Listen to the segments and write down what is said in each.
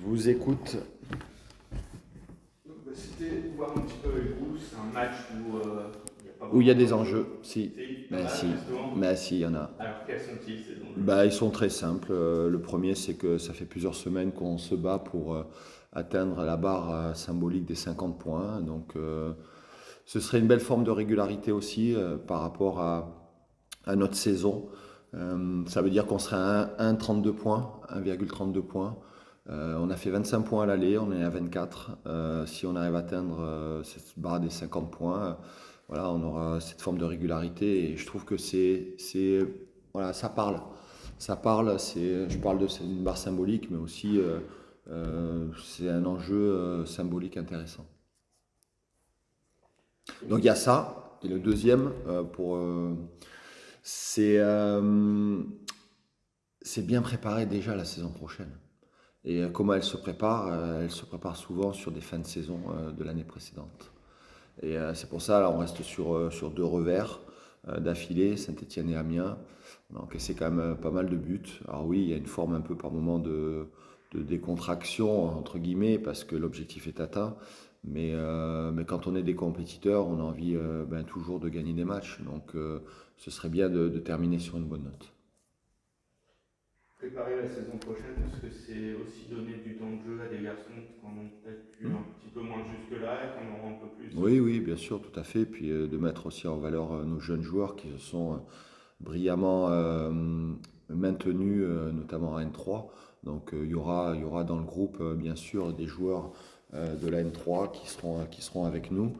vous écoute. C'était voir un petit peu avec vous, c'est un match Où il y a des enjeux, si. Mais Si, il y en a. alors quels sont-ils ces enjeux? Ils sont très simples. Le premier, c'est que ça fait plusieurs semaines qu'on se bat pour atteindre la barre symbolique des 50 points. Donc, ce serait une belle forme de régularité aussi par rapport à notre saison. Ça veut dire qu'on serait à 1,32 points, 1,32 points. On a fait 25 points à l'aller, on est à 24. Si on arrive à atteindre cette barre des 50 points, voilà, on aura cette forme de régularité. Et je trouve que voilà, ça parle. Ça parle, je parle d'une barre symbolique, mais aussi c'est un enjeu symbolique intéressant. Donc il y a ça. Et le deuxième, c'est bien préparer déjà la saison prochaine. Et comment elle se prépare? Elle se prépare souvent sur des fins de saison de l'année précédente. Et c'est pour ça, là, on reste sur 2 revers d'affilée, Saint-Etienne et Amiens. On a encaissé quand même pas mal de buts. Alors oui, il y a une forme un peu par moment de décontraction, entre guillemets, parce que l'objectif est atteint. Mais quand on est des compétiteurs, on a envie toujours de gagner des matchs. Donc ce serait bien de terminer sur une bonne note. Préparer la saison prochaine, est-ce que c'est aussi donner du temps de jeu à des garçons qui en ont peut-être eu un petit peu moins jusque-là et qui en auront un peu plus? Oui, bien sûr, tout à fait. Puis de mettre aussi en valeur nos jeunes joueurs qui se sont brillamment maintenus, notamment à N3. Donc il y aura dans le groupe, bien sûr, des joueurs de la N3 qui seront avec nous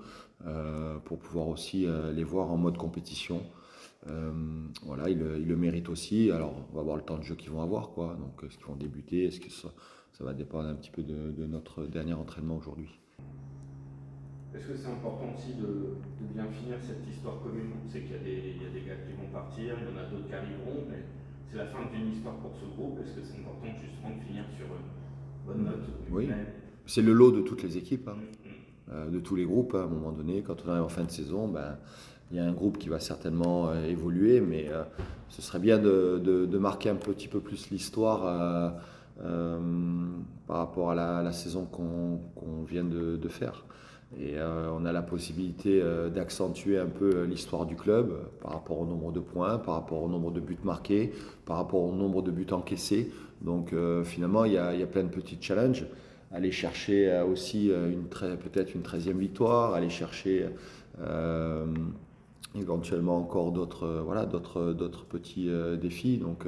pour pouvoir aussi les voir en mode compétition. Voilà, ils le méritent aussi. Alors, on va voir le temps de jeu qu'ils vont avoir, quoi. Donc, est-ce qu'ils vont débuter? Est-ce que ça va dépendre un petit peu de notre dernier entraînement aujourd'hui. Est-ce que c'est important aussi de bien finir cette histoire commune? On sait qu'il y a des gars qui vont partir, il y en a d'autres qui arriveront, mais c'est la fin d'une histoire pour ce groupe. Est-ce que c'est important justement de finir sur une bonne note? Oui, c'est le lot de toutes les équipes, de tous les groupes. À un moment donné, quand on arrive en fin de saison, il y a un groupe qui va certainement évoluer, mais ce serait bien de marquer un petit peu plus l'histoire par rapport à la saison qu'on vient de faire. Et on a la possibilité d'accentuer un peu l'histoire du club par rapport au nombre de points, par rapport au nombre de buts marqués, par rapport au nombre de buts encaissés. Donc finalement, il y a plein de petits challenges. Aller chercher aussi peut-être une 13e victoire, aller chercher éventuellement encore d'autres petits défis. Donc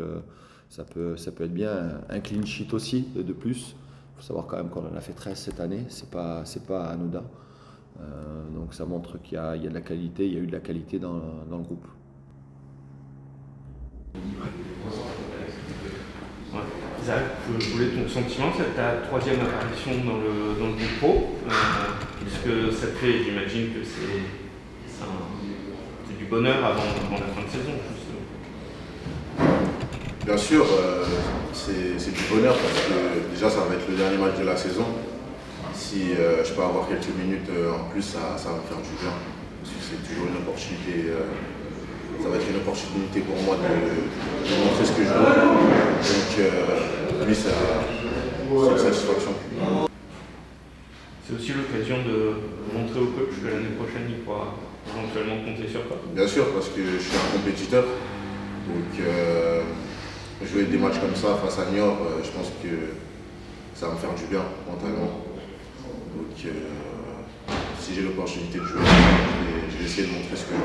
ça peut être bien. Un clean sheet aussi de plus. Il faut savoir quand même qu'on en a fait 13 cette année, c'est pas anodin. Donc ça montre qu'il y a de la qualité, il y a eu de la qualité dans le groupe. Je voulais ton sentiment, c'est ta 3e apparition dans le groupe pro. Qu'est-ce que ça te fait? J'imagine que c'est du bonheur avant la fin de saison. Bien sûr, c'est du bonheur parce que déjà ça va être le dernier match de la saison. Si je peux avoir quelques minutes en plus, ça va me faire du bien. Parce que c'est toujours une opportunité. Ça va être une opportunité pour moi de montrer ce que je veux. Donc oui, c'est une satisfaction. C'est aussi l'occasion de montrer au coach que l'année prochaine il pourra éventuellement compter sur toi. Bien sûr, parce que je suis un compétiteur. Donc jouer des matchs comme ça face à Niort, je pense que ça va me faire du bien mentalement. Donc si j'ai l'opportunité de jouer, je vais essayer de montrer ce que je veux.